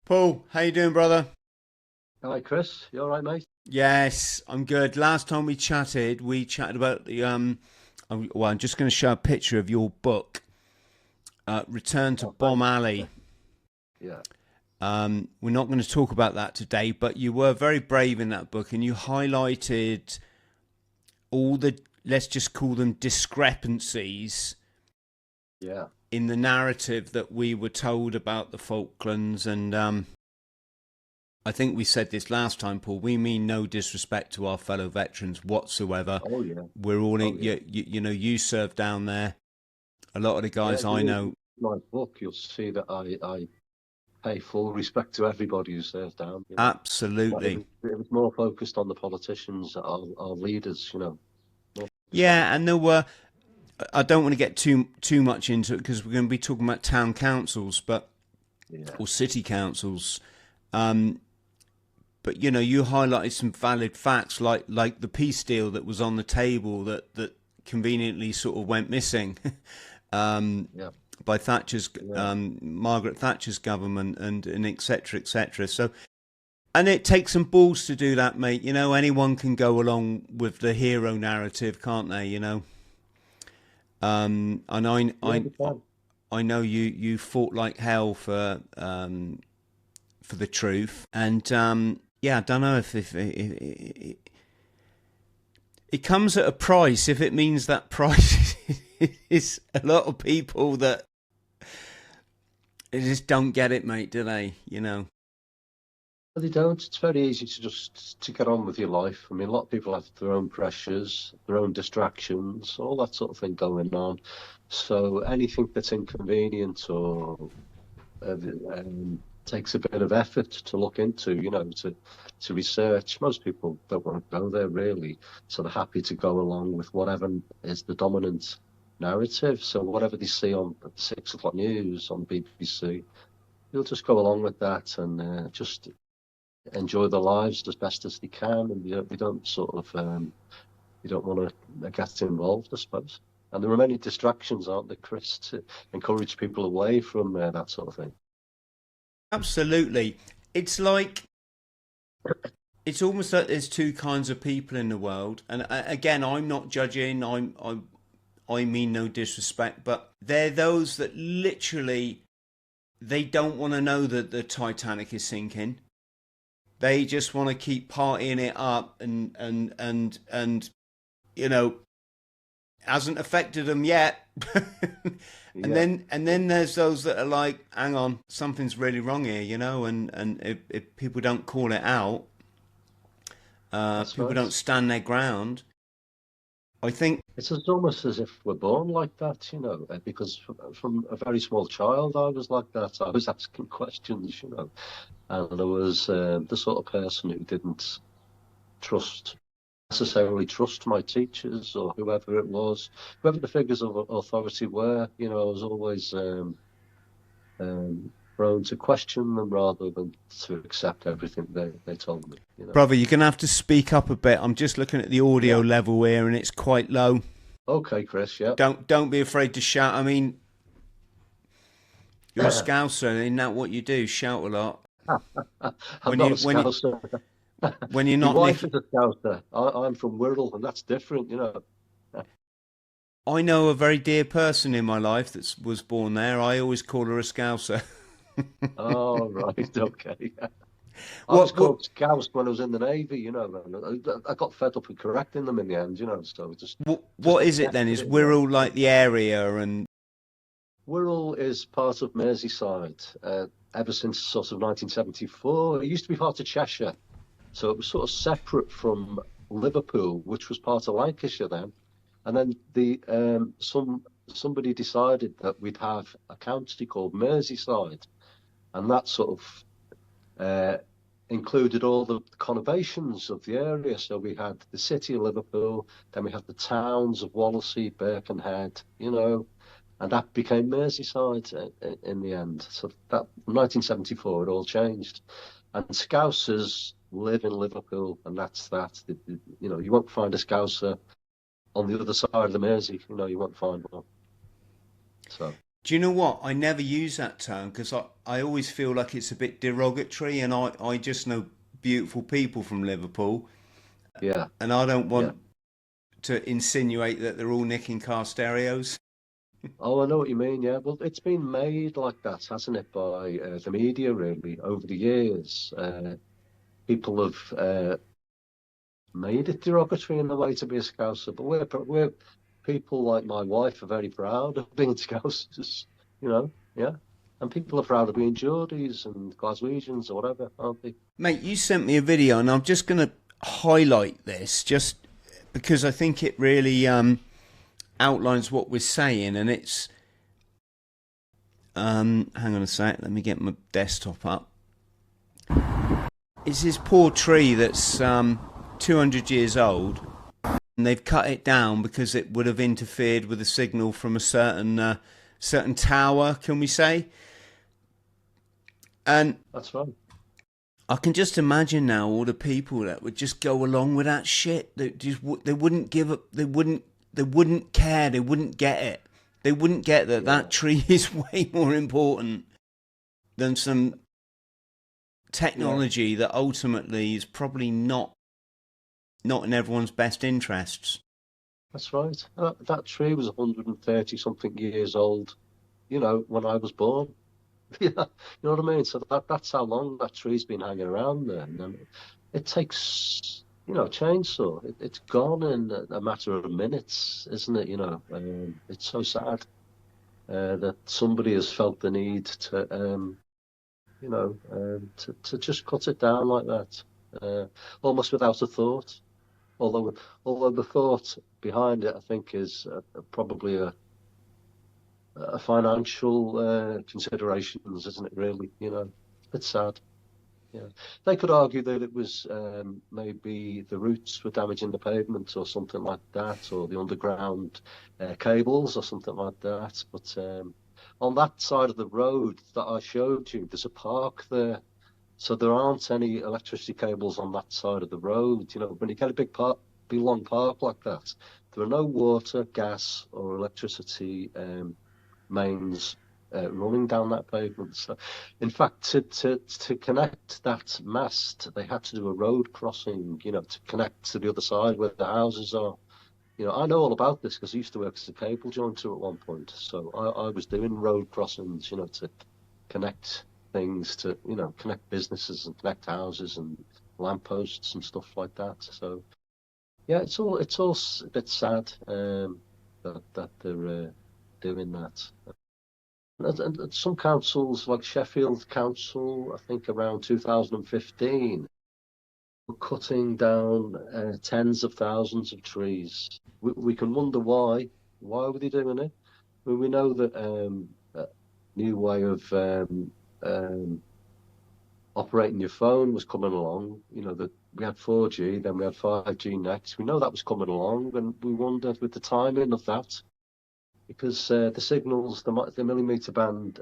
Paul, how you doing, brother? Hi, Chris. You all right, mate? Yes, I'm good. Last time we chatted about I'm just going to show a picture of your book, Return to Oh, Bomb thanks. Alley. Yeah, We're not going to talk about that today, but you were very brave in that book, and you highlighted all the, let's just call them discrepancies yeah, in the narrative that we were told about the Falklands. And I think we said this last time, Paul. We mean no disrespect to our fellow veterans whatsoever. oh yeah, We're all oh in. yeah, You served down there. A lot of the yeah. guys If you I read know, my book, you'll see that I pay full respect to everybody who serves down. But it absolutely. was it was more focused on the politicians, our leaders. More focused on them. Yeah, and there were. I don't want to get too much into it because we're going to be talking about town councils, but Yeah, or city councils. Um, but you highlighted some valid facts, like the peace deal that was on the table that conveniently sort of went missing. um, yeah, by Thatcher's yeah. Margaret Thatcher's government and etc etc. So and it takes some balls to do that, mate. Anyone can go along with the hero narrative, can't they? And Yeah, they can. I know you fought like hell for the truth, and yeah, I don't know if it comes at a price. If it means that price is a lot of people that just don't get it, mate, do they? But they don't. It's very easy to just to get on with your life. I mean, a lot of people have their own pressures, their own distractions, all that sort of thing going on. So anything that's inconvenient or uh, takes a bit of effort to look into, to research. Most people don't want to go there really, so they're happy to go along with whatever is the dominant narrative. So whatever they see on 6 o'clock news on BBC, they'll just go along with that and just enjoy their lives as best as they can, and we don't sort of you don't want to get involved, I suppose. And there are many distractions, aren't there, Chris, to encourage people away from that sort of thing. Absolutely. It's like it's almost like there's two kinds of people in the world, and again, I'm not judging. I mean no disrespect, but they're those that literally they don't want to know that the Titanic is sinking. They just want to keep partying it up, and you know hasn't affected them yet. and Yeah, then there's those that are like, hang on, something's really wrong here, and if people don't call it out, that's people don't right. stand their ground. I think Almost as if we're born like that, because from a very small child, I was like that. I was asking questions, and I was the sort of person who didn't trust necessarily trust my teachers or whoever it was, whoever the figures of authority were. I was always prone to question them rather than to accept everything they told me. brother, you're gonna have to speak up a bit. I'm just looking at the audio Yeah. level here, and it's quite low. Okay, Chris. Yeah. Don't be afraid to shout. I mean, you're a I'm scouser, isn't that what you do? Shout a lot when not a you when you Scouser. when you're My not wife Nick. is a Scouser. I'm from Wirral, and that's different. I know a very dear person in my life that was born there. I always call her a scouser. Oh, right. Okay. I was What called Scouse when I was in the Navy, and I got fed up with correcting them in the end, so just what is it then? accepted Is it in the Wirral end. like the area and Wirral is part of Merseyside ever since sort of 1974. It used to be part of Cheshire, so it was sort of separate from Liverpool, which was part of Lancashire then. And then somebody decided that we'd have a county called Merseyside, and that sort of uh, included all the conurbations of the area. So we had the city of Liverpool, then we had the towns of Wallasey, Birkenhead, and that became Merseyside in the end. So that 1974, it all changed, and Scousers live in Liverpool, and that's that. You won't find a Scouser on the other side of the Mersey. You won't find one. So. Do you know what? I never use that term because I always feel like it's a bit derogatory, and I just know beautiful people from Liverpool, Yeah, and I don't yeah. want to insinuate that they're all nicking car stereos. Oh, I know what you mean. Yeah, well, it's been made like that, hasn't it, by the media really over the years. People have made it derogatory in a way to be a Scouser, but we're people like my wife are very proud of being Scousers, you know, yeah. And people are proud of being Geordies and Glaswegians or whatever, aren't they? Mate, you sent me a video, and I'm just going to highlight this just because I think it really outlines what we're saying, and it's hang on a sec, let me get my desktop up. It's this poor tree that's 200 years old, and they've cut it down because it would have interfered with the signal from a certain tower, can we say? And That's right. I can just imagine now all the people that would just go along with that shit. They wouldn't give up. They wouldn't care. They wouldn't get it. They wouldn't get that Yeah, that tree is way more important than some yeah, technology that ultimately is probably not in everyone's best interests. that's right. That tree was 130 something years old, when I was born. Yeah, you know what I mean? So that's how long that tree's been hanging around there. And then it takes, chainsaw. It's gone in a matter of minutes, isn't it? It's so sad that somebody has felt the need to just cut it down like that, almost without a thought. Although, although the thought behind it, I think, is probably a financial considerations, isn't it? Really, it's sad. Yeah, they could argue that it was maybe the roots were damaging the pavement or something like that, or the underground cables or something like that. But on that side of the road that I showed you, there's a park there, so there aren't any electricity cables on that side of the road. When you get a big long park like that, there are no water, gas, or electricity mains running down that pavement. So, in fact, to connect that mast, they had to do a road crossing, to connect to the other side where the houses are. I know all about this because I used to work as a cable jointer at one point. So I was doing road crossings, to connect things to, connect businesses and connect houses and lampposts and stuff like that. So yeah, it's all a bit sad that they're doing that. And some councils, like Sheffield Council, I think around 2015, were cutting down tens of thousands of trees. We can wonder why. Why were they doing it? I mean, we know that a new way of operating your phone was coming along. That we had 4G, then we had 5G next. We know that was coming along, and we wondered with the timing of that, because the signals, the millimeter band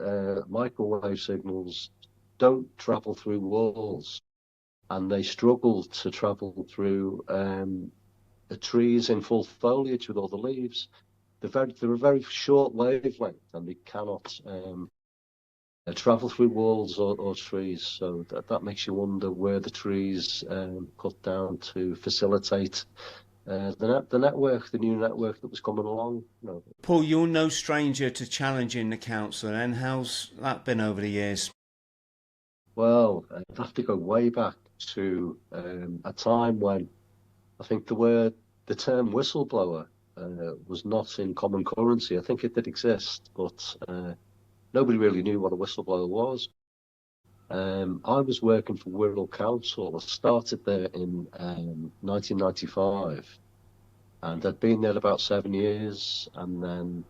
microwave signals, don't travel through walls, and they struggle to travel through the trees in full foliage with all the leaves. They're a very short wavelength, and they cannot travel through walls or trees. So that makes you wonder where the trees cut down to facilitate the network, the new network that was coming along. Paul, you're no stranger to challenging the council, and how's that been over the years? Well, I'd have to go way back to a time when I think the term whistleblower was not in common currency. I think it did exist, but nobody really knew what a whistleblower was. I was working for Wirral Council. I started there in 1995, and I'd been there about 7 years, and then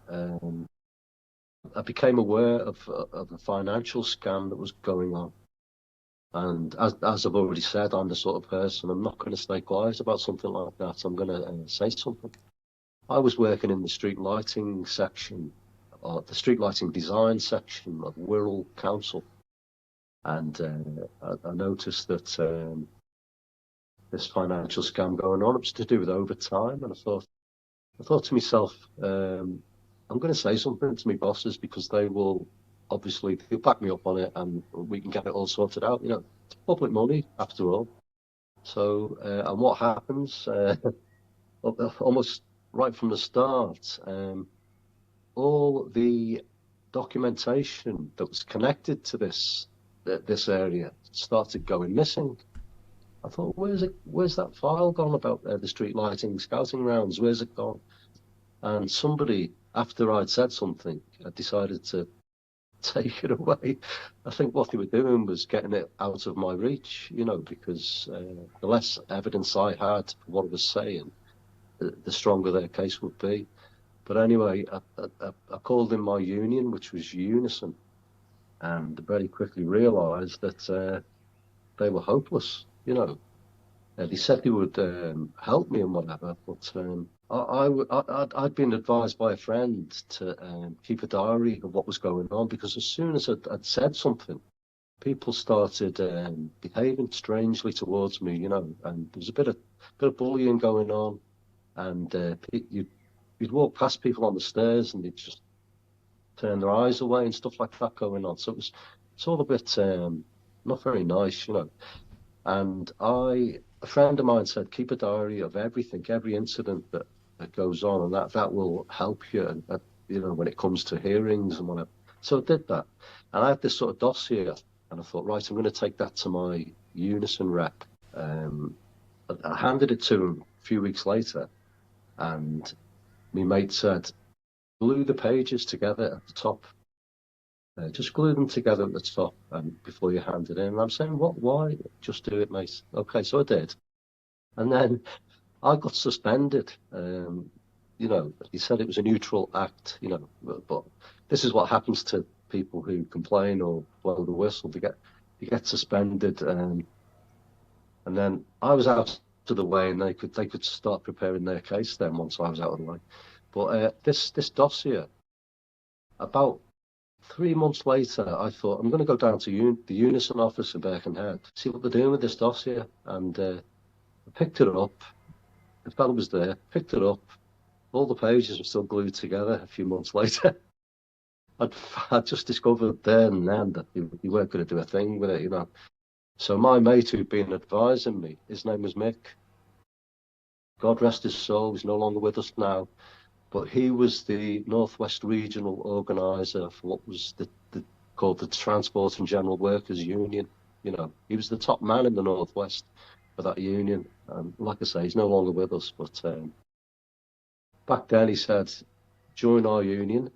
I became aware of a financial scam that was going on. And as I've already said, I'm the sort of person, I'm not going to stay quiet about something like that. I'm going to say something. I was working in the street lighting section, or the street lighting design section of Wirral Council, and I noticed that this financial scam going on. It was to do with overtime, and I thought to myself, I'm going to say something to my bosses because they will obviously they'll back me up on it, and we can get it all sorted out. It's public money after all. So, and what happens almost right from the start, all the documentation that was connected to this area started going missing. I thought, where's that file gone about the street lighting scouting rounds? Where's it gone? And somebody, after I'd said something, decided to take it away. I think what they were doing was getting it out of my reach, because the less evidence I had for what I was saying, the stronger their case would be. But anyway, I called in my union, which was Unison, and very quickly realised that they were hopeless. They said they would help me and whatever, but I'd been advised by a friend to keep a diary of what was going on, because as soon as I'd said something, people started behaving strangely towards me, and there was a bit of bullying going on, and you'd walk past people on the stairs and they'd just turn their eyes away and stuff like that going on. So it's all a bit not very nice, And a friend of mine said, keep a diary of everything, every incident that goes on, and that will help you, when it comes to hearings and whatever. So I did that, and I had this sort of dossier, and I thought, right, I'm going to take that to my Unison rep. I handed it to him a few weeks later, and my mate said, glue the pages together at the top. Just glue them together at the top before you hand it in. And I'm saying, what? Why? Just do it, mate. Okay, so I did. And then I got suspended. He said it was a neutral act, but this is what happens to people who complain or blow the whistle. They get suspended. And then I was out of the way, and they could start preparing their case then once I was out of the way. But this dossier, about 3 months later, I thought, I'm going to go down to the Unison office in Birkenhead, see what they're doing with this dossier. And I picked it up. The fellow was there, picked it up. All the pages were still glued together a few months later. I'd just discovered there and then that they weren't going to do a thing with it, So my mate who'd been advising me, his name was Mick. God rest his soul, he's no longer with us now. But he was the Northwest Regional Organiser for what was called the Transport and General Workers Union. He was the top man in the Northwest for that union. Like I say, he's no longer with us. But back then he said, join our union.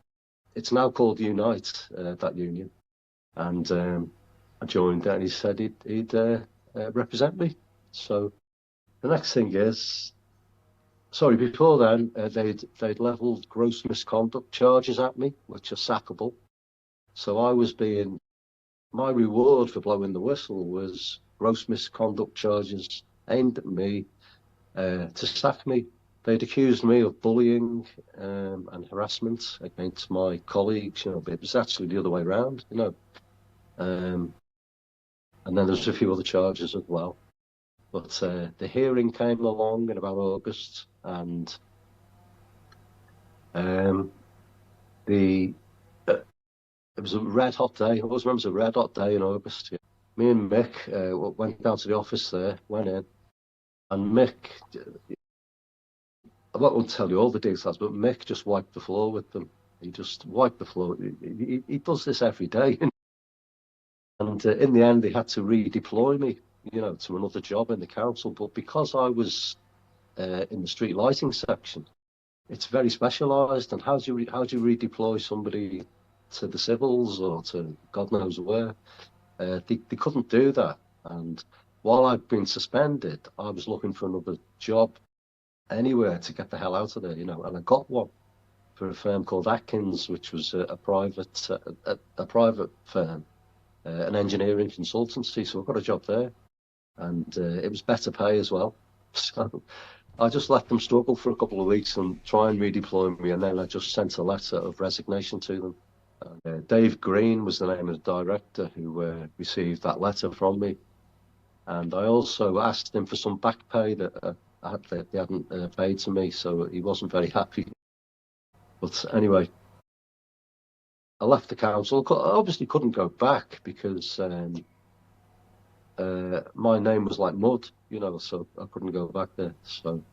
It's now called Unite, that union. And I joined it, and he said he'd represent me. So the next thing is, sorry, before then, they'd levelled gross misconduct charges at me, which are sackable. So my reward for blowing the whistle was gross misconduct charges aimed at me to sack me. They'd accused me of bullying and harassment against my colleagues, but it was actually the other way around, And then there's a few other charges as well. But the hearing came along in about August, and it was a red hot day. I always remember it was a red hot day in August. Me and Mick went down to the office there, went in, and Mick, I won't tell you all the details, but Mick just wiped the floor with them. He just wiped the floor. He does this every day. And in the end, they had to redeploy me, to another job in the council. But because I was in the street lighting section, it's very specialised. And how do you redeploy somebody to the civils or to God knows where? They couldn't do that. And while I'd been suspended, I was looking for another job anywhere to get the hell out of there, And I got one for a firm called Atkins, which was a private firm. An engineering consultancy, so I got a job there, and it was better pay as well. So I just let them struggle for a couple of weeks and try and redeploy me, and then I just sent a letter of resignation to them. Dave Green was the name of the director who received that letter from me, and I also asked him for some back pay that they hadn't paid to me, so he wasn't very happy. But anyway, I left the council. I obviously couldn't go back because my name was like mud, so I couldn't go back there. So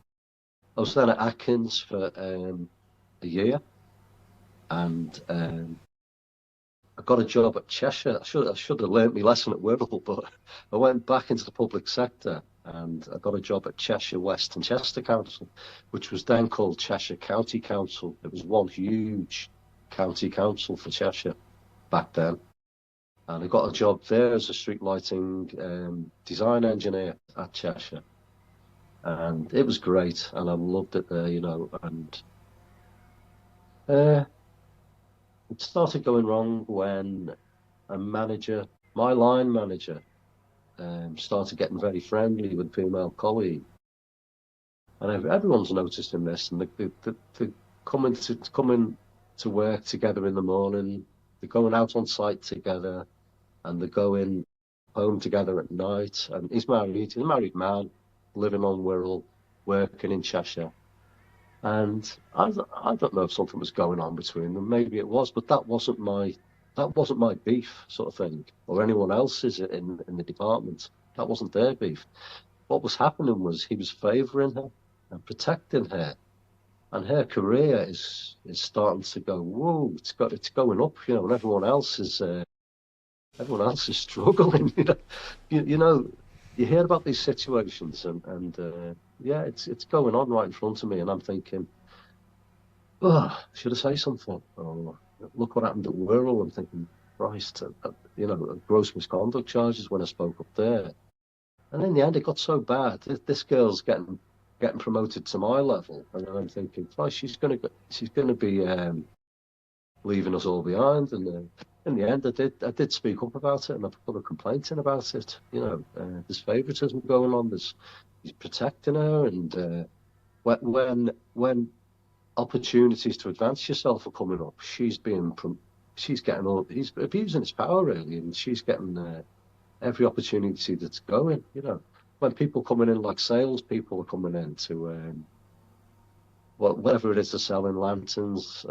I was then at Atkins for a year, and I got a job at Cheshire. I should have learnt my lesson at Wirral, but I went back into the public sector and I got a job at Cheshire West and Chester Council, which was then called Cheshire County Council. It was one huge county council for Cheshire back then. And I got a job there as a street lighting design engineer at Cheshire. And it was great, and I loved it there, and uh, it started going wrong when my line manager, started getting very friendly with female colleagues. And everyone's noticing this, and they're coming to work together in the morning, they're going out on site together, and they're going home together at night. And he's a married man, living on Wirral, working in Cheshire. And I don't know if something was going on between them. Maybe it was, but that wasn't my beef, sort of thing, or anyone else's in the department. That wasn't their beef. What was happening was he was favouring her and protecting her, and her career is starting to go. Whoa, it's going up, and everyone else is struggling. You hear about these situations, and yeah, it's going on right in front of me, and I'm thinking, oh, should I say something? Oh, look what happened at Wirral. I'm thinking, Christ, gross misconduct charges when I spoke up there. And in the end, it got so bad. This girl's getting promoted to my level, and I'm thinking, Christ, she's going to be leaving us all behind. And in the end, I did speak up about it, and I've put a complaint in about it. There's favouritism going on. He's protecting her, and when opportunities to advance yourself are coming up, he's abusing his power, really, and she's getting every opportunity that's going. When people coming in, like salespeople are coming in to whatever it is, they're selling lanterns,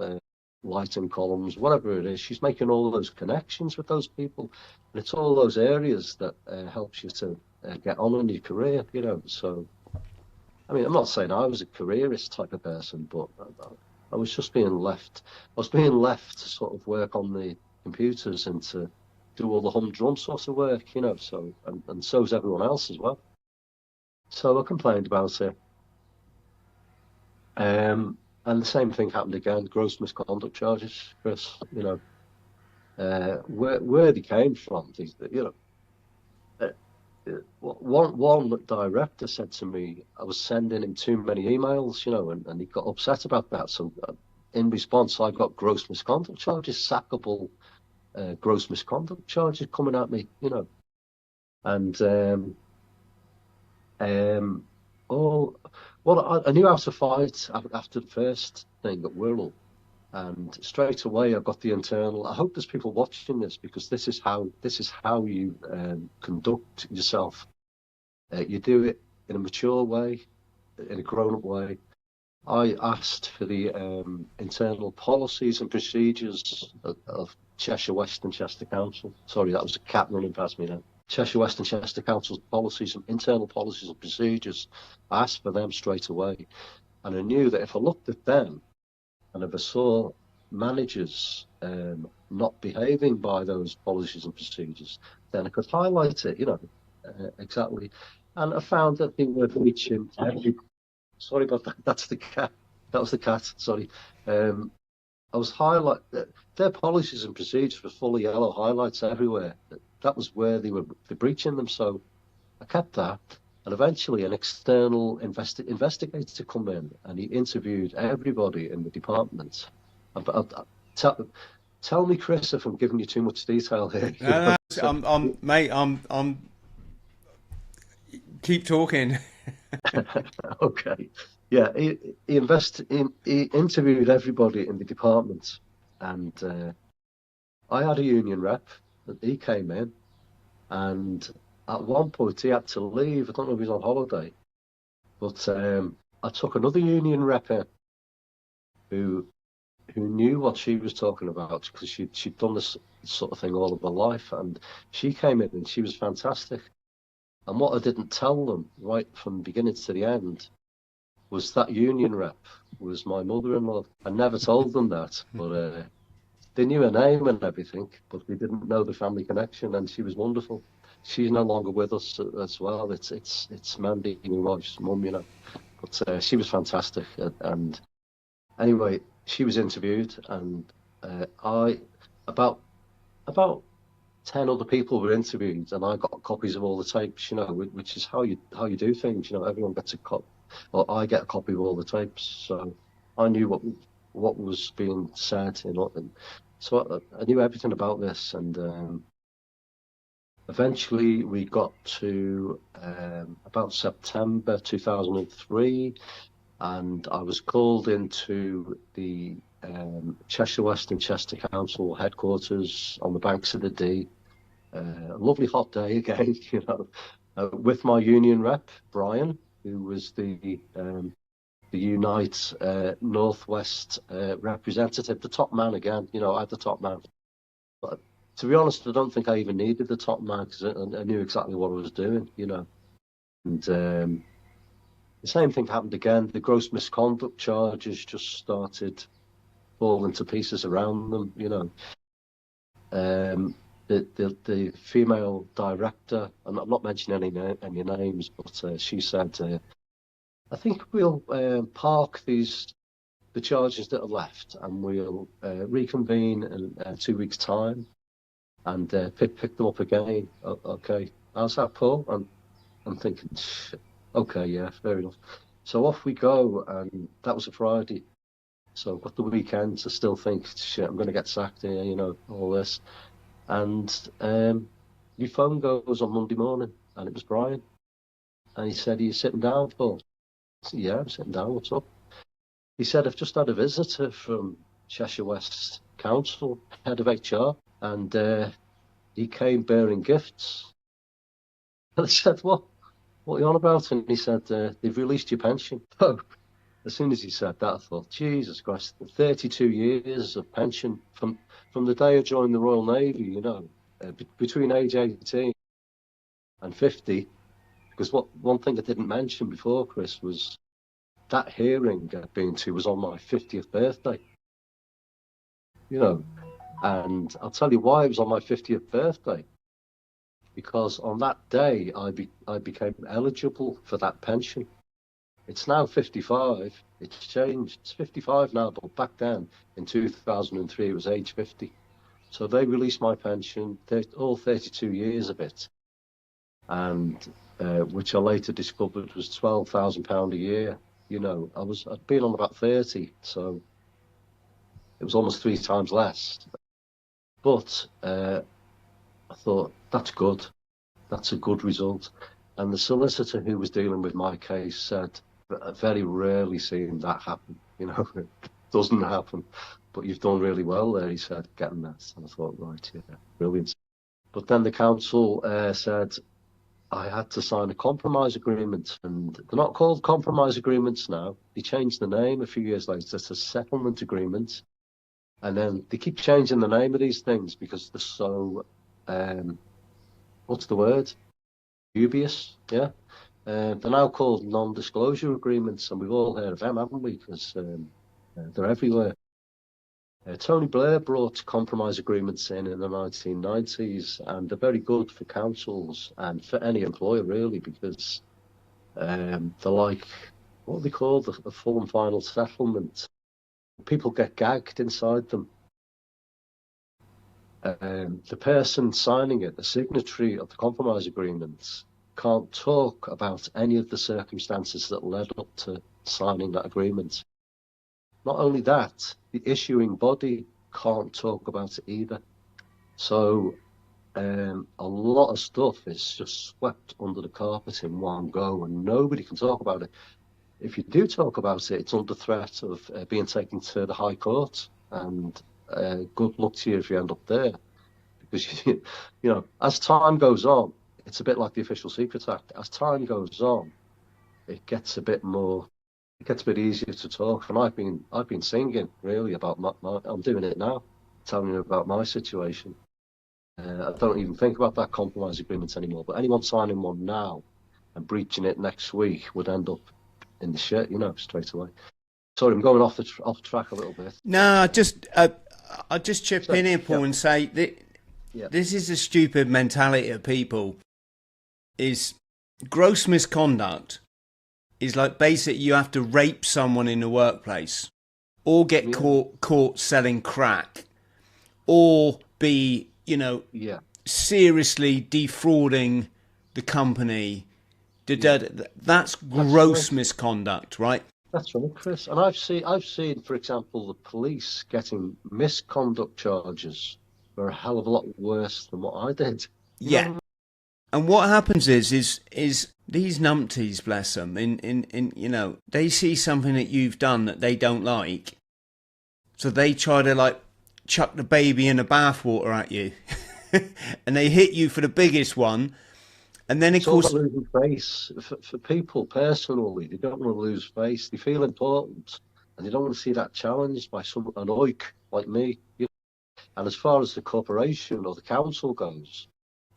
lighting columns, whatever it is, she's making all those connections with those people, and it's all those areas that helps you to get on in your career. So I mean, I'm not saying I was a careerist type of person, but I was just being left. I was being left to sort of work on the computers and to do all the humdrum sort of work, So and so's everyone else as well. So I complained about it. And the same thing happened again. Gross misconduct charges, Chris. Where they came from. One director said to me, I was sending him too many emails, and he got upset about that. So in response, I got gross misconduct charges, sackable gross misconduct charges coming at me, and I knew how to fight after the first thing at Wirral. And straight away, I got the internal. I hope there's people watching this, because this is how you conduct yourself. You do it in a mature way, in a grown-up way. I asked for the internal policies and procedures of Cheshire West and Chester Council. Sorry, that was a cat running past me now. Cheshire West and Chester Council's policies and internal policies and procedures. I asked for them straight away, and I knew that if I looked at them, and if I saw managers not behaving by those policies and procedures, then I could highlight it, exactly. And I found that they were breaching every. Sorry about that. That's the cat. That was the cat. Sorry. I was highlight their policies and procedures were full of yellow highlights everywhere. That was where they were breaching them. So I kept that. And eventually, an external investigator come in, and he interviewed everybody in the department. Tell me, Chris, if I'm giving you too much detail here. No, mate. Keep talking. Okay. Yeah, he interviewed everybody in the department, and I had a union rep. He came in, and at one point he had to leave. I don't know if he was on holiday, but I took another union rep in who who knew what she was talking about because she'd done this sort of thing all of her life, and she came in and she was fantastic. And what I didn't tell them right from the beginning to the end was that union rep was my mother-in-law. I never told them that, but they knew her name and everything, but they didn't know the family connection, and she was wonderful. She's no longer with us as well. It's Mandy, my wife's mum, you know. But she was fantastic, and anyway, she was interviewed, and I about about 10 other people were interviewed, and I got copies of all the tapes, you know, which is how you do things, you know. Everyone gets a copy, well, I get a copy of all the tapes, so I knew what was being said, you know, and so I knew everything about this, and eventually we got to about September 2003, and I was called into the Cheshire West and Chester Council headquarters on the banks of the Dee. A lovely hot day again, you know, with my union rep, Brian, who was the Unite Northwest representative, the top man again, you know, I had the top man. But to be honest, I don't think I even needed the top man because I knew exactly what I was doing, you know. And the same thing happened again. The gross misconduct charges just started falling to pieces around them, you know. The female director, and I'm not mentioning any names, but she said, I think we'll park the charges that are left, and we'll reconvene in 2 weeks' time and pick them up again. Okay, how's that, Paul? I'm thinking, okay, yeah, fair enough. So off we go, and that was a Friday. So I've got the weekend to still think, shit, I'm going to get sacked here, you know, all this. And your phone goes on Monday morning, and it was Brian. And he said, are you sitting down, Paul? I said, yeah, I'm sitting down. What's up? He said, I've just had a visitor from Cheshire West Council, head of HR, and he came bearing gifts. And I said, what are you on about? And he said, they've released your pension. Oh, as soon as he said that, I thought, Jesus Christ, 32 years of pension from the day I joined the Royal Navy, you know, between age 18 and 50. Because one thing I didn't mention before, Chris, was that hearing I'd been to was on my 50th birthday, you know. And I'll tell you why it was on my 50th birthday. Because on that day, I became eligible for that pension. It's now 55. It's changed. It's 55 now, but back then in 2003, it was age 50. So they released my pension, all 32 years of it, and which I later discovered was £12,000 a year. You know, I'd been on about 30, so it was almost 3 times less. But I thought, that's good. That's a good result. And the solicitor who was dealing with my case said, very rarely seen that happen. You know, it doesn't happen. But you've done really well there, he said, getting that. And I thought, right, yeah, brilliant. But then the council said I had to sign a compromise agreement. And they're not called compromise agreements now. They changed the name a few years later to settlement agreement. And then they keep changing the name of these things because they're so, what's the word? Dubious, yeah. They're now called non-disclosure agreements, and we've all heard of them, haven't we? Because they're everywhere. Tony Blair brought compromise agreements in the 1990s, and they're very good for councils and for any employer, really, because they're like, what are they called? A full and final settlement. People get gagged inside them. The person signing it, the signatory of the compromise agreements, can't talk about any of the circumstances that led up to signing that agreement. Not only that, the issuing body can't talk about it either. So a lot of stuff is just swept under the carpet in one go, and nobody can talk about it. If you do talk about it, it's under threat of being taken to the High Court, and good luck to you if you end up there. Because, you know, as time goes on, it's a bit like the Official Secrets Act. As time goes on, it gets a bit more it gets a bit easier to talk. And I've been singing really about my I'm doing it now, telling you about my situation. I don't even think about that compromise agreement anymore. But anyone signing one now and breaching it next week would end up in the shit, straight away. Sorry, I'm going off track a little bit. No, I just chip in here, Paul, Yeah, and say that yeah, this is a stupid mentality of people. Is gross misconduct is like basically you have to rape someone in the workplace, or get yeah, caught selling crack, or be yeah, seriously defrauding the company. yeah. That's That's gross right. misconduct, right? That's right, Chris. And I've seen, for example, the police getting misconduct charges were a hell of a lot worse than what I did. You know Yeah. what I mean? And what happens is these numpties, bless them, in they see something that you've done that they don't like, so they try to like chuck the baby in the bathwater at you, and they hit you for the biggest one, and then of It's all about course, losing face. For people personally, they don't want to lose face. They feel important, and they don't want to see that challenged by an oik like me. And as far as the corporation or the council goes,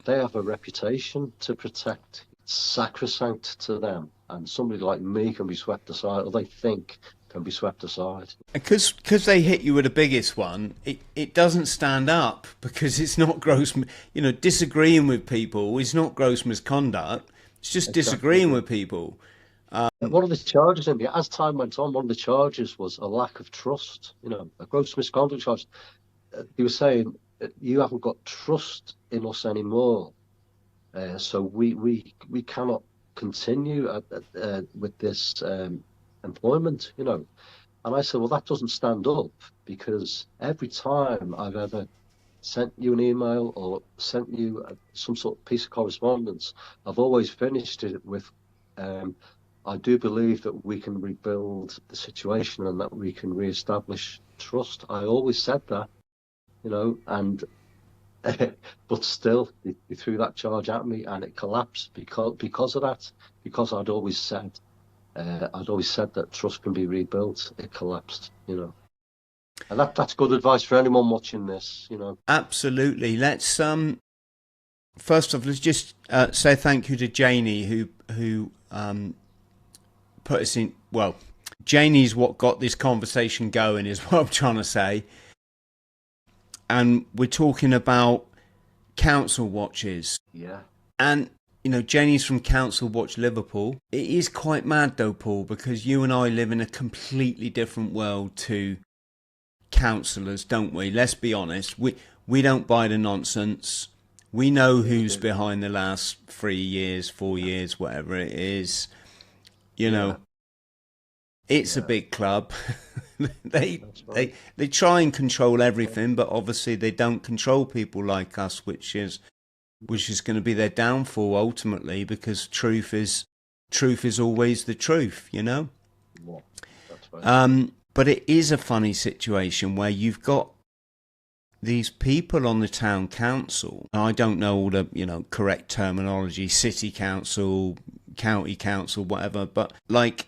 they have a reputation to protect. It's sacrosanct to them, and somebody like me can be swept aside, or they think can be swept aside. because they hit you with the biggest one, it doesn't stand up because it's not gross. Disagreeing with people is not gross misconduct. It's just Exactly. disagreeing with people. One of the charges as time went on, one of the charges was a lack of trust. A gross misconduct charge. He was saying you haven't got trust in us anymore, so we cannot continue with this employment. And I said, well, that doesn't stand up because every time I've ever sent you an email or sent you some sort of piece of correspondence, I've always finished it with, I do believe that we can rebuild the situation and that we can reestablish trust. I always said that, and but still, they threw that charge at me and it collapsed because of that. Because I'd always said that trust can be rebuilt. It collapsed. And that's good advice for anyone watching this. Absolutely. Let's first off, let's just say thank you to Janie who put us in. Well, Janie's what got this conversation going, is what I'm trying to say. And we're talking about council watches, Yeah. and Janie's from Council Watch Liverpool. It is quite mad though, Paul, because you and I live in a completely different world to councillors, don't we? Let's be honest. We don't buy the nonsense. We know who's behind the last 3 years, 4 years, whatever it is. Yeah. It's a Yeah. big club. they That's right. they try and control That's right. everything, but obviously they don't control people like us, which is going to be their downfall ultimately, because truth is always the truth. Yeah. That's very true. But it is a funny situation where you've got these people on the town council. I don't know all the correct terminology, city council, county council, whatever, but like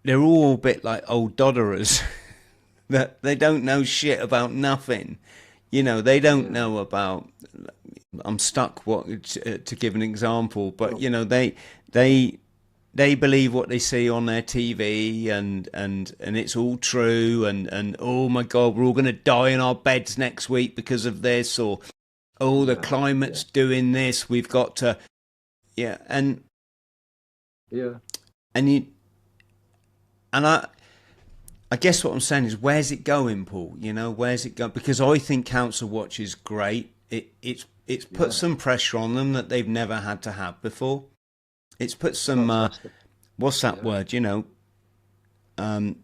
they're all a bit like old dodderers that they don't know shit about nothing. They don't Yeah. know about. I'm stuck. What to give an example? But Well, they believe what they see on their TV, and it's all true. And oh my God, we're all going to die in our beds next week because of this, or oh, the yeah. Yeah. climate's doing this. We've got to, yeah, Yeah. and you and I guess what I'm saying is, where's it going, Paul? Where's it going? Because I think Council Watch is great. It's put Yeah. some pressure on them that they've never had to have before. It's put some Fantastic. what's that Yeah. word? Um,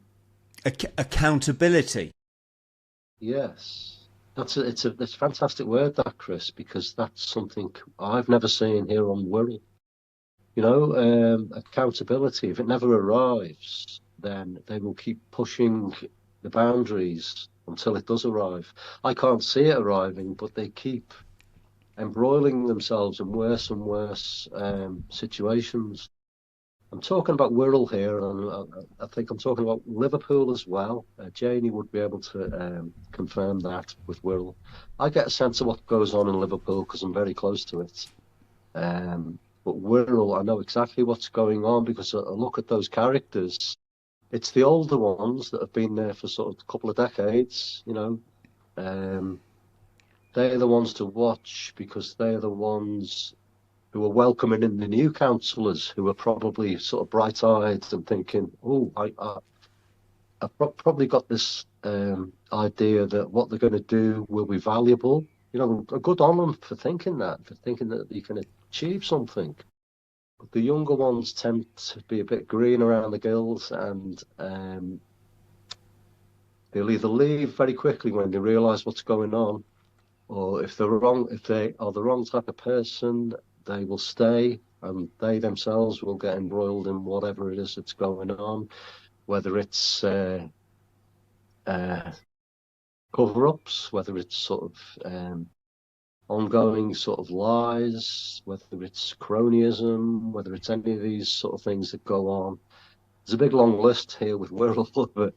accountability. Yes. It's a fantastic word, that, Chris, because that's something I've never seen here on Wirral. Accountability. If it never arrives, then they will keep pushing the boundaries until it does arrive. I can't see it arriving, but they keep embroiling themselves in worse and worse situations. I'm talking about Wirral here, and I think I'm talking about Liverpool as well. Janie would be able to confirm that with Wirral. I get a sense of what goes on in Liverpool because I'm very close to it. But Wirral, I know exactly what's going on because I look at those characters. It's the older ones that have been there for sort of a couple of decades, you know. They're the ones to watch because they're the ones who are welcoming in the new councillors who are probably sort of bright-eyed and thinking, "Oh, I've probably got this idea that what they're going to do will be valuable." You know, a good on them for thinking that you can achieve something. But the younger ones tend to be a bit green around the gills, and they'll either leave very quickly when they realise what's going on, or if they are the wrong type of person, they will stay and they themselves will get embroiled in whatever it is that's going on, whether it's cover-ups, whether it's sort of ongoing sort of lies, whether it's cronyism, whether it's any of these sort of things that go on. There's a big long list here with Wirral of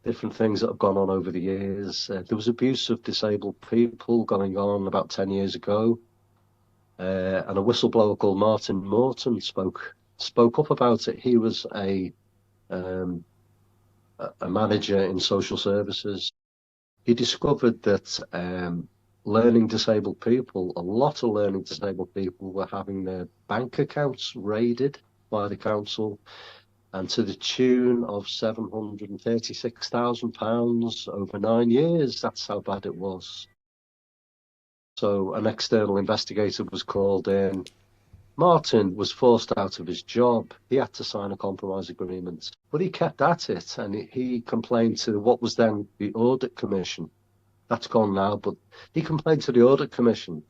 different things that have gone on over the years. There was abuse of disabled people going on about 10 years ago. And a whistleblower called Martin Morton spoke up about it. He was a manager in social services. He discovered that a lot of learning disabled people were having their bank accounts raided by the council, and to the tune of £736,000 over 9 years. That's how bad it was. So an external investigator was called in. Martin was forced out of his job. He had to sign a compromise agreement, but he kept at it, and he complained to what was then the Audit Commission. That's gone now, but he complained to the Audit Commission,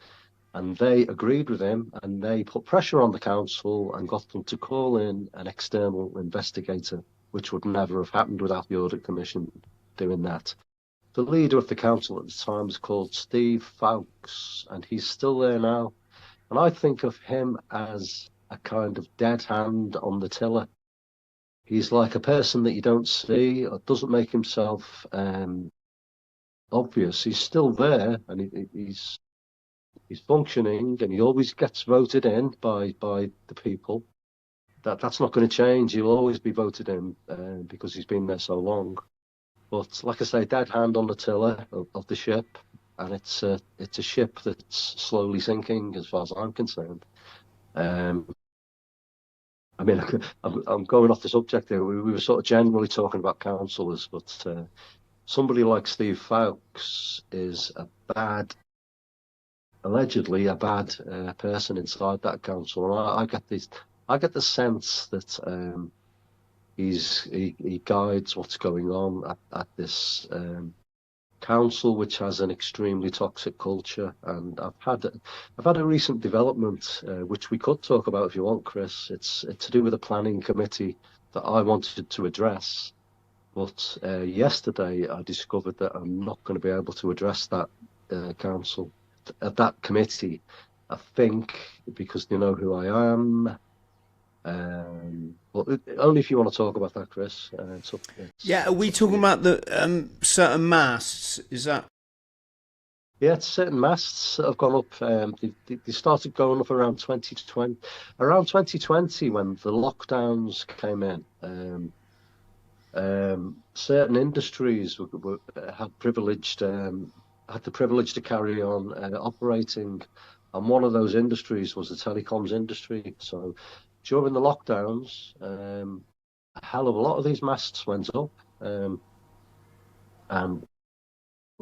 and they agreed with him, and they put pressure on the council and got them to call in an external investigator, which would never have happened without the Audit Commission doing that. The leader of the council at the time was called Steve Fowkes, and he's still there now. And I think of him as a kind of dead hand on the tiller. He's like a person that you don't see or doesn't make himself obvious. He's still there, and he's functioning, and he always gets voted in by the people. That's not going to change. He'll always be voted in because he's been there so long. But like I say, dead hand on the tiller of the ship, and it's a ship that's slowly sinking, as far as I'm concerned. I mean, I'm going off the subject here. We were sort of generally talking about councillors, but somebody like Steve Fowkes is allegedly a bad person inside that council. And I get the sense that he guides what's going on at this council, which has an extremely toxic culture. And I've had a recent development which we could talk about if you want, Chris. It's to do with a planning committee that I wanted to address, but yesterday I discovered that I'm not going to be able to address that council at that committee. I think because they know who I am. But only if you want to talk about that, Chris. Yeah, are we talking about the certain masts? Is that? Yeah, it's certain masts that have gone up. They started going up around 2020, when the lockdowns came in. Certain industries had the privilege to carry on operating, and one of those industries was the telecoms industry. So during the lockdowns, a hell of a lot of these masts went up, and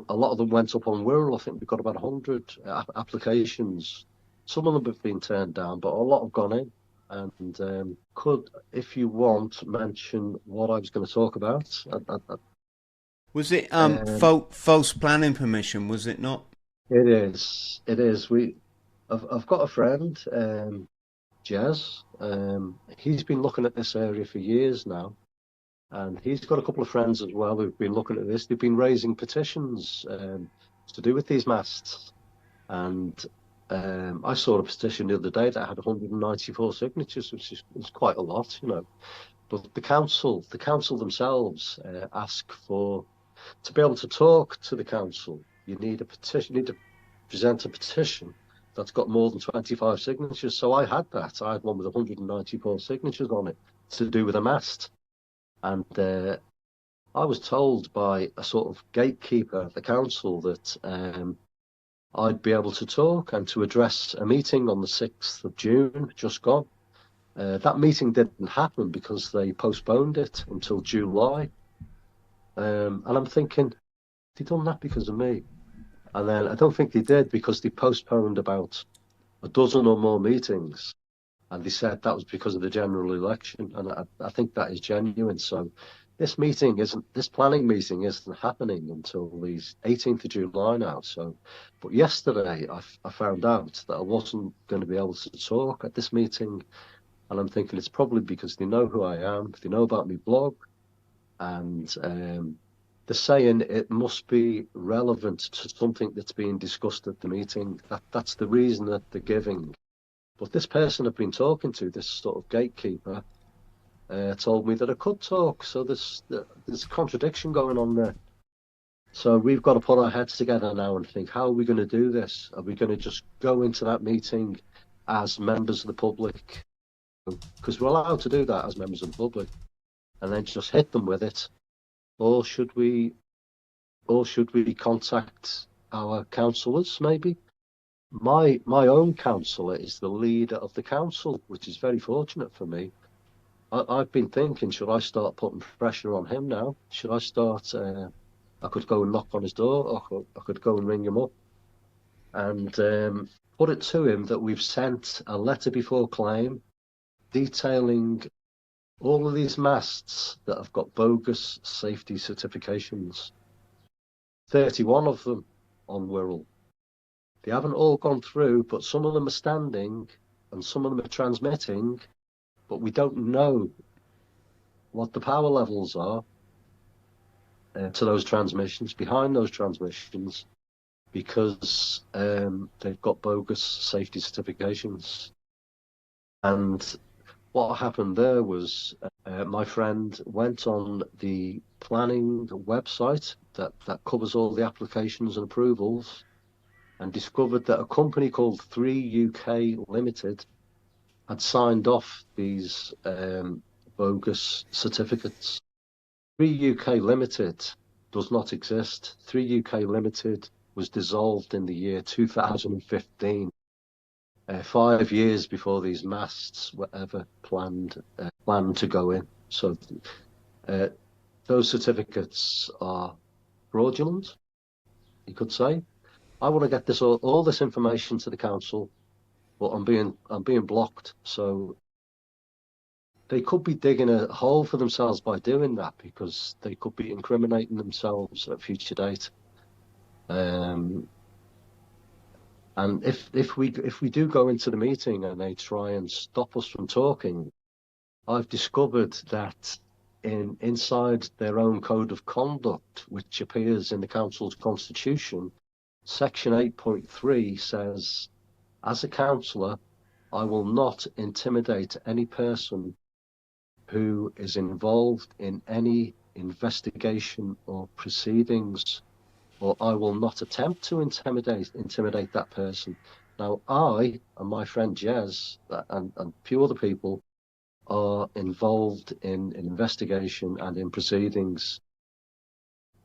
a lot of them went up on Wirral. I think we've got about 100 applications. Some of them have been turned down, but a lot have gone in. And could, if you want, mention what I was going to talk about. Was it false planning permission? Was it not? It is. It is. I've got a friend, Jez. He's been looking at this area for years now, and he's got a couple of friends as well who've been looking at this. They've been raising petitions to do with these masts, and I saw a petition the other day that had 194 signatures, which is quite a lot, you know. But the council themselves ask for to be able to talk to the council. You need a petition. You need to present a petition that's got more than 25 signatures. So I had that. I had one with 194 signatures on it to do with a mast, and I was told by a sort of gatekeeper at the council that I'd be able to talk and to address a meeting on the 6th of June, just gone. That meeting didn't happen because they postponed it until July. And I'm thinking, they done that because of me. And then I don't think they did because they postponed about a dozen or more meetings. And they said that was because of the general election. And I think that is genuine. So this planning meeting isn't happening until the 18th of July now. So, but yesterday I found out that I wasn't going to be able to talk at this meeting. And I'm thinking it's probably because they know who I am, they know about my blog, and they're saying it must be relevant to something that's being discussed at the meeting. That's the reason that they're giving. But this person I've been talking to, this sort of gatekeeper, told me that I could talk. So there's a contradiction going on there. So we've got to put our heads together now and think, how are we going to do this? Are we going to just go into that meeting as members of the public? Because we're allowed to do that as members of the public, and then just hit them with it, or should we contact our councillors? Maybe my own councillor is the leader of the council, which is very fortunate for me. I've been thinking, should I start putting pressure on him now? Should I start? I could go and knock on his door, or I could go and ring him up and put it to him that we've sent a letter before claim detailing all of these masts that have got bogus safety certifications. 31 of them on Wirral. They haven't all gone through, but some of them are standing and some of them are transmitting, but we don't know what the power levels are to those transmissions, behind those transmissions, because they've got bogus safety certifications. And what happened there was my friend went on the planning website that covers all the applications and approvals and discovered that a company called 3UK Limited had signed off these bogus certificates. 3UK Limited does not exist. 3UK Limited was dissolved in the year 2015. 5 years before these masts were ever planned to go in. So those certificates are fraudulent, you could say. I want to get all this information to the council, but I'm being blocked. So they could be digging a hole for themselves by doing that, because they could be incriminating themselves at a future date. And if we do go into the meeting and they try and stop us from talking, I've discovered that inside their own code of conduct, which appears in the council's constitution, section 8.3 says, as a councillor, I will not intimidate any person who is involved in any investigation or proceedings, or I will not attempt to intimidate that person. Now, I and my friend Jez and a few other people are involved in investigation and in proceedings.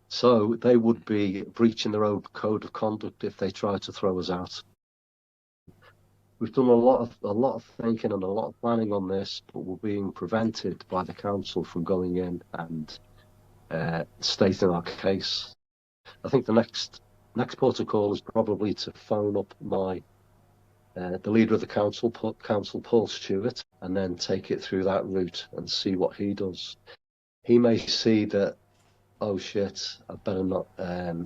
So they would be breaching their own code of conduct if they try to throw us out. We've done a lot of thinking and a lot of planning on this, but we're being prevented by the council from going in and stating our case. I think the next port of call is probably to phone up the leader of the council, Paul Stewart, and then take it through that route and see what he does. He may see that, oh shit, I better not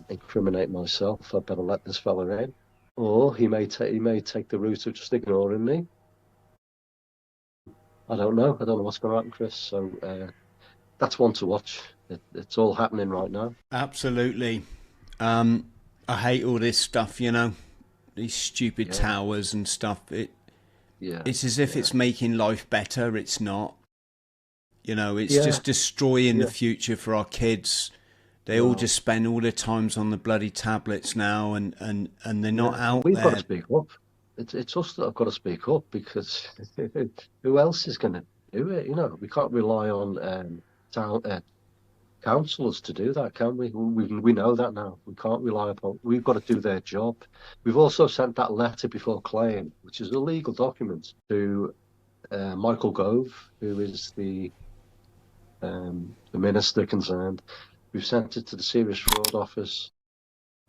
incriminate myself. I better let this fella in. Or he may take the route of just ignoring me. I don't know. I don't know what's going to happen, Chris. So that's one to watch. It's all happening right now. Absolutely. I hate all this stuff, you know. these stupid towers and stuff. It's as if it's making life better. It's not. You know, it's just destroying the future for our kids. They all just spend all their times on the bloody tablets now, and they're not out there. We've got to speak up. It's us that have got to speak up, because who else is going to do it? You know, we can't rely on councillors to do that, can we? We know that now. We can't rely upon. We've got to do their job. We've also sent that letter before claim, which is a legal document, to Michael Gove, who is the minister concerned. We've sent it to the Serious Fraud Office.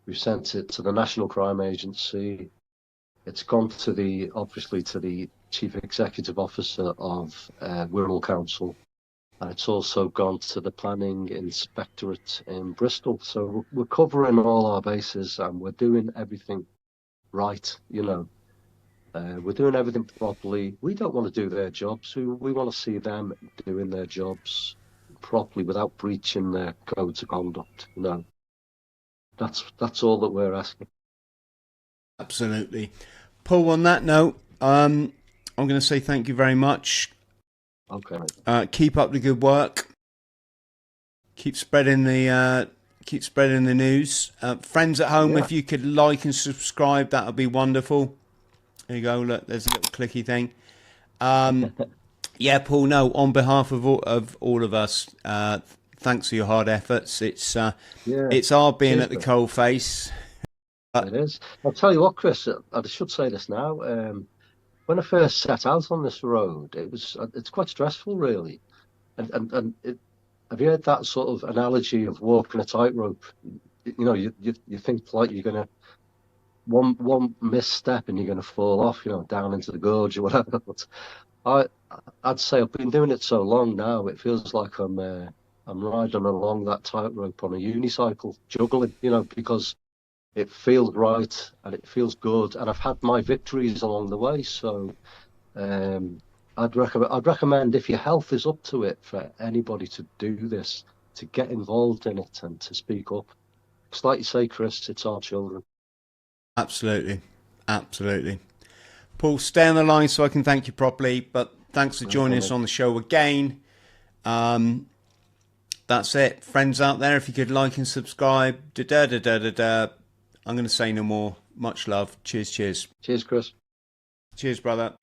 We've sent it to the National Crime Agency. It's gone to obviously to the Chief Executive Officer of Wirral Council. And it's also gone to the Planning Inspectorate in Bristol. So we're covering all our bases, and we're doing everything right, you know. We're doing everything properly. We don't want to do their jobs. We want to see them doing their jobs properly without breaching their codes of conduct. You know, that's all that we're asking. Absolutely. Paul, on that note, I'm going to say thank you very much. Okay. Keep up the good work. Keep spreading the news. Friends at home, if you could like and subscribe, that would be wonderful. There you go. Look, there's a little clicky thing. Yeah, Paul. No, on behalf of all of us, thanks for your hard efforts. It's our being at the coalface. It is. I'll tell you what, Chris. I should say this now. When I first set out on this road, it's quite stressful, really. And have you heard that sort of analogy of walking a tightrope? You know, you think like you're gonna one misstep and you're gonna fall off, you know, down into the gorge or whatever. But I'd say I've been doing it so long now, it feels like I'm riding along that tightrope on a unicycle, juggling, you know, because it feels right and it feels good, and I've had my victories along the way. So I'd recommend, if your health is up to it, for anybody to do this, to get involved in it and to speak up. It's like you say, Chris, it's our children. Absolutely. Paul, stay on the line so I can thank you properly, but thanks for joining us on the show again. That's it. Friends out there, if you could like and subscribe. I'm going to say no more. Much love. Cheers. Cheers, Chris. Cheers, brother.